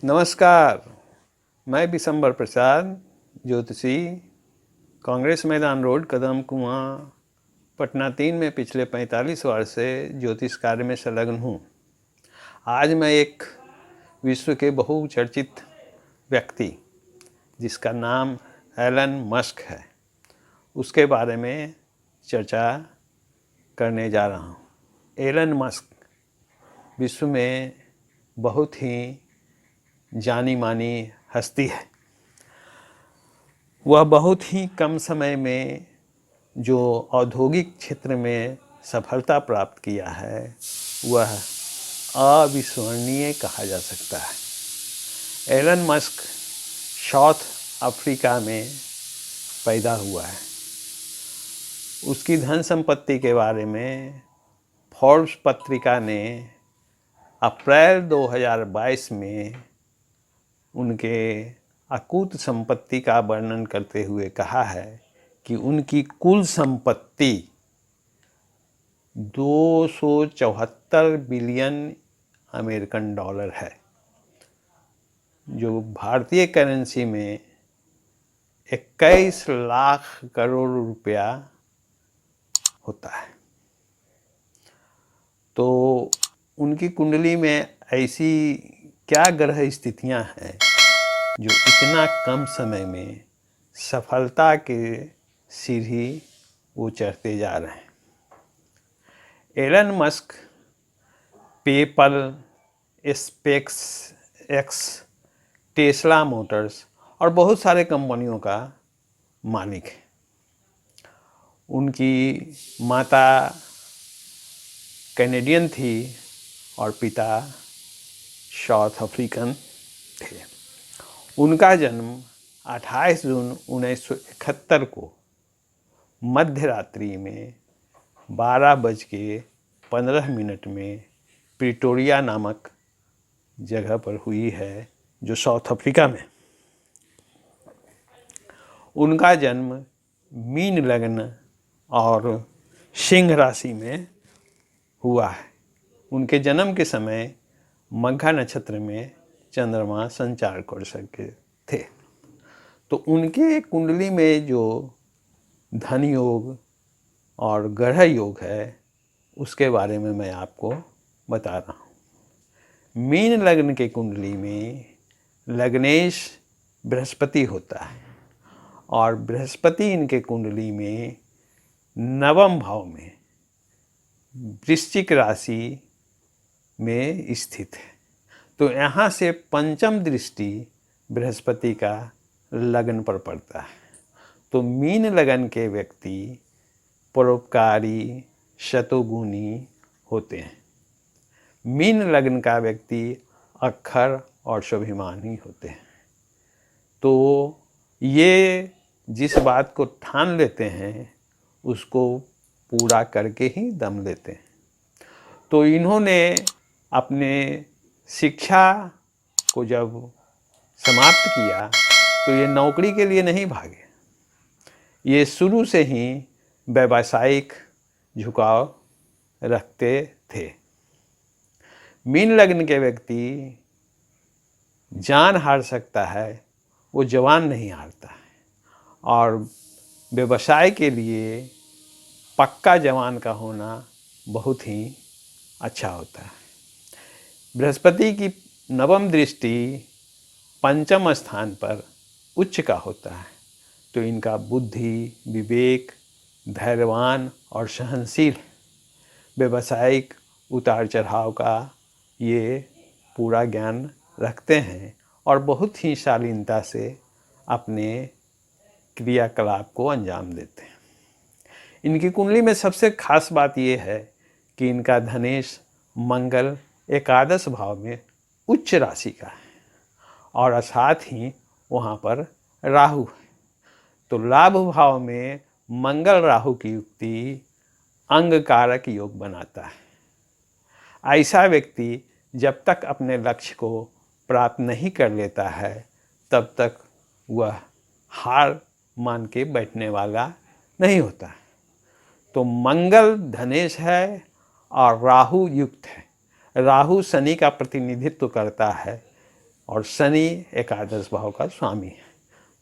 नमस्कार। मैं बिशंबर प्रसाद, ज्योतिषी, कांग्रेस मैदान रोड, कदम कुआं, पटना 3 में पिछले 45 वर्ष से ज्योतिष कार्य में संलग्न हूँ। आज मैं एक विश्व के बहुचर्चित व्यक्ति, जिसका नाम एलन मस्क है, उसके बारे में चर्चा करने जा रहा हूँ। एलन मस्क विश्व में बहुत ही जानी मानी हस्ती है। वह बहुत ही कम समय में जो औद्योगिक क्षेत्र में सफलता प्राप्त किया है, वह अविस्मरणीय कहा जा सकता है। एलन मस्क साउथ अफ्रीका में पैदा हुआ है। उसकी धन संपत्ति के बारे में फोर्ब्स पत्रिका ने अप्रैल 2022 में उनके अकूत संपत्ति का वर्णन करते हुए कहा है कि उनकी कुल संपत्ति 274 बिलियन अमेरिकन डॉलर है, जो भारतीय करेंसी में 21 लाख करोड़ रुपया होता है। तो उनकी कुंडली में ऐसी क्या ग्रह स्थितियां हैं जो इतना कम समय में सफलता के सीढ़ी वो चढ़ते जा रहे हैं। Elon Musk PayPal, SpaceX, Tesla Motors और बहुत सारे कंपनियों का मालिक है। उनकी माता कैनेडियन थी और पिता साउथ अफ्रीकन थे। उनका जन्म 28 जून 1971 को मध्य रात्रि में 12:15 में प्रिटोरिया नामक जगह पर हुई है, जो साउथ अफ्रीका में। उनका जन्म मीन लग्न और सिंह राशि में हुआ है। उनके जन्म के समय मघा नक्षत्र में चंद्रमा संचार कर सके थे। तो उनके कुंडली में जो धन योग और ग्रह योग है, उसके बारे में मैं आपको बता रहा हूँ। मीन लग्न के कुंडली में लग्नेश बृहस्पति होता है और बृहस्पति इनके कुंडली में नवम भाव में वृश्चिक राशि में स्थित है। तो यहाँ से पंचम दृष्टि बृहस्पति का लगन पर पड़ता है। तो मीन लगन के व्यक्ति परोपकारी, शतुगुणी होते हैं। मीन लगन का व्यक्ति अक्खर और स्वाभिमानी होते हैं। तो ये जिस बात को ठान लेते हैं, उसको पूरा करके ही दम लेते हैं। तो इन्होंने अपने शिक्षा को जब समाप्त किया तो ये नौकरी के लिए नहीं भागे। ये शुरू से ही व्यावसायिक झुकाव रखते थे। मीन लग्न के व्यक्ति जान हार सकता है, वो जवान नहीं हारता है। और व्यवसाय के लिए पक्का जवान का होना बहुत ही अच्छा होता है। बृहस्पति की नवम दृष्टि पंचम स्थान पर उच्च का होता है। तो इनका बुद्धि, विवेक, धैर्यवान और सहनशील, व्यावसायिक उतार चढ़ाव का ये पूरा ज्ञान रखते हैं और बहुत ही शालीनता से अपने क्रियाकलाप को अंजाम देते हैं। इनकी कुंडली में सबसे खास बात ये है कि इनका धनेश मंगल एकादश भाव में उच्च राशि का है और साथ ही वहाँ पर राहु है। तो लाभ भाव में मंगल राहु की युक्ति अंग कारक योग बनाता है। ऐसा व्यक्ति जब तक अपने लक्ष्य को प्राप्त नहीं कर लेता है, तब तक वह हार मान के बैठने वाला नहीं होता। तो मंगल धनेश है और राहु युक्त है। राहु शनि का प्रतिनिधित्व करता है और शनि एकादश भाव का स्वामी है।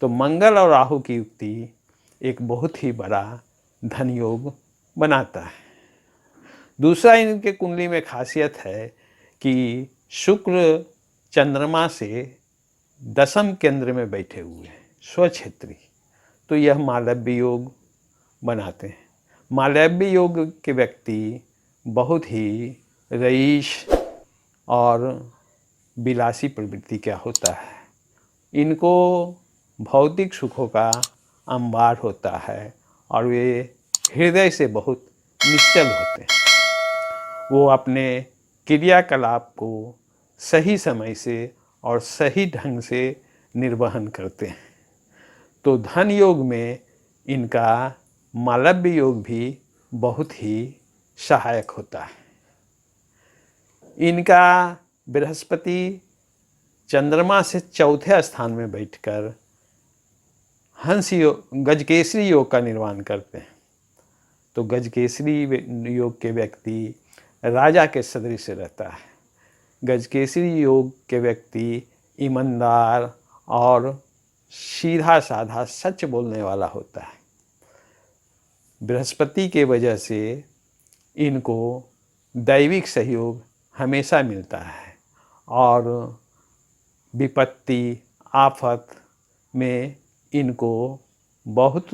तो मंगल और राहु की युक्ति एक बहुत ही बड़ा धन योग बनाता है। दूसरा इनके कुंडली में खासियत है कि शुक्र चंद्रमा से दशम केंद्र में बैठे हुए हैं, स्वक्षेत्री। तो यह मालव्य योग बनाते हैं। मालव्य योग के व्यक्ति बहुत ही रईस और विलासी प्रवृत्ति का होता है। इनको भौतिक सुखों का अंबार होता है और वे हृदय से बहुत निश्चल होते हैं। वो अपने क्रियाकलाप को सही समय से और सही ढंग से निर्वहन करते हैं। तो धन योग में इनका मालव्य योग भी बहुत ही सहायक होता है। इनका बृहस्पति चंद्रमा से चौथे स्थान में बैठकर हंस योग, गजकेसरी योग का निर्माण करते हैं। तो गजकेसरी योग के व्यक्ति राजा के सदृश रहता है। गजकेसरी योग के व्यक्ति ईमानदार और सीधा साधा सच बोलने वाला होता है। बृहस्पति के वजह से इनको दैविक सहयोग हमेशा मिलता है और विपत्ति आफत में इनको बहुत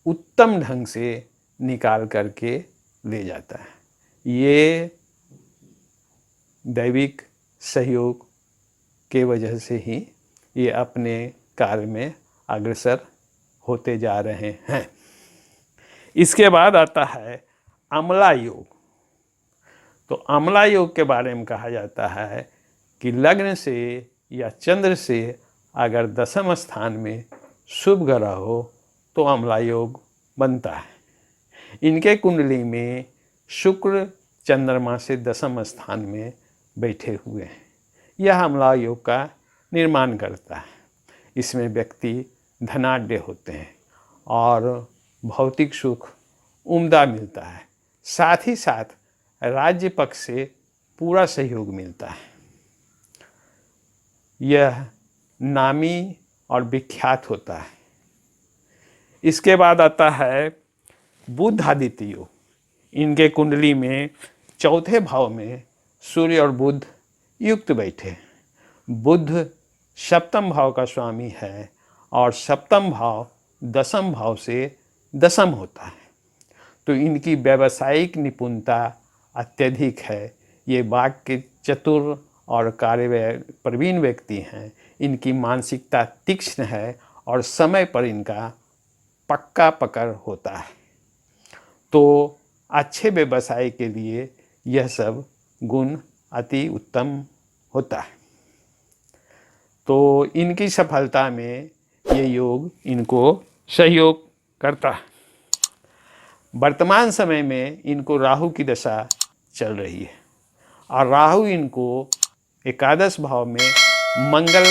उत्तम ढंग से निकाल करके ले जाता है। ये दैविक सहयोग के वजह से ही ये अपने कार्य में अग्रसर होते जा रहे हैं। इसके बाद आता है अमला योग। तो अमला योग के बारे में कहा जाता है कि लग्न से या चंद्र से अगर दशम स्थान में शुभ ग्रह हो तो अमला योग बनता है। इनके कुंडली में शुक्र चंद्रमा से दशम स्थान में बैठे हुए हैं। यह अमला योग का निर्माण करता है। इसमें व्यक्ति धनाढ्य होते हैं और भौतिक सुख उम्दा मिलता है। साथ ही साथ राज्य पक्ष से पूरा सहयोग मिलता है। यह नामी और विख्यात होता है। इसके बाद आता है बुध आदित्य योग। इनके कुंडली में चौथे भाव में सूर्य और बुध युक्त बैठे। बुध सप्तम भाव का स्वामी है और सप्तम भाव दशम भाव से दशम होता है। तो इनकी व्यावसायिक निपुणता अत्यधिक है। ये वाक्य चतुर और कार्य प्रवीण व्यक्ति हैं। इनकी मानसिकता तीक्ष्ण है और समय पर इनका पक्का पकड़ होता है। तो अच्छे व्यवसाय के लिए यह सब गुण अति उत्तम होता है। तो इनकी सफलता में ये योग इनको सहयोग करता है। वर्तमान समय में इनको राहु की दशा चल रही है और राहु इनको एकादश भाव में मंगल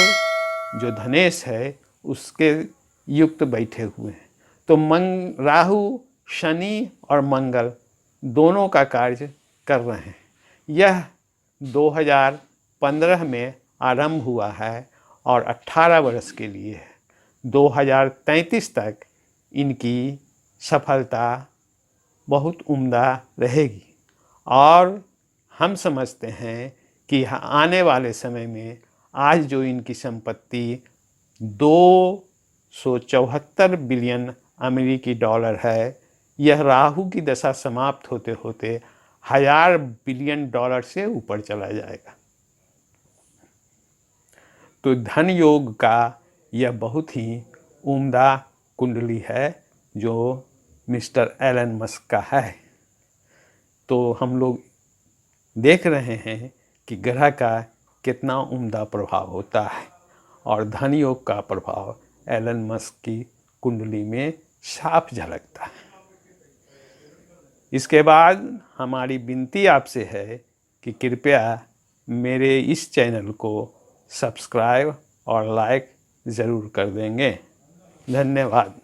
जो धनेश है उसके युक्त बैठे हुए हैं। तो राहु शनि और मंगल दोनों का कार्य कर रहे हैं। यह 2015 में आरंभ हुआ है और 18 वर्ष के लिए है। 2033 तक इनकी सफलता बहुत उम्दा रहेगी और हम समझते हैं कि आने वाले समय में आज जो इनकी संपत्ति 274 बिलियन अमेरिकी डॉलर है, यह राहु की दशा समाप्त होते होते 1000 बिलियन डॉलर से ऊपर चला जाएगा। तो धन योग का यह बहुत ही उम्दा कुंडली है जो मिस्टर एलन मस्क का है। तो हम लोग देख रहे हैं कि ग्रह का कितना उम्दा प्रभाव होता है और धन योग का प्रभाव एलन मस्क की कुंडली में साफ झलकता है। इसके बाद हमारी विनती आपसे है कि कृपया मेरे इस चैनल को सब्सक्राइब और लाइक ज़रूर कर देंगे। धन्यवाद।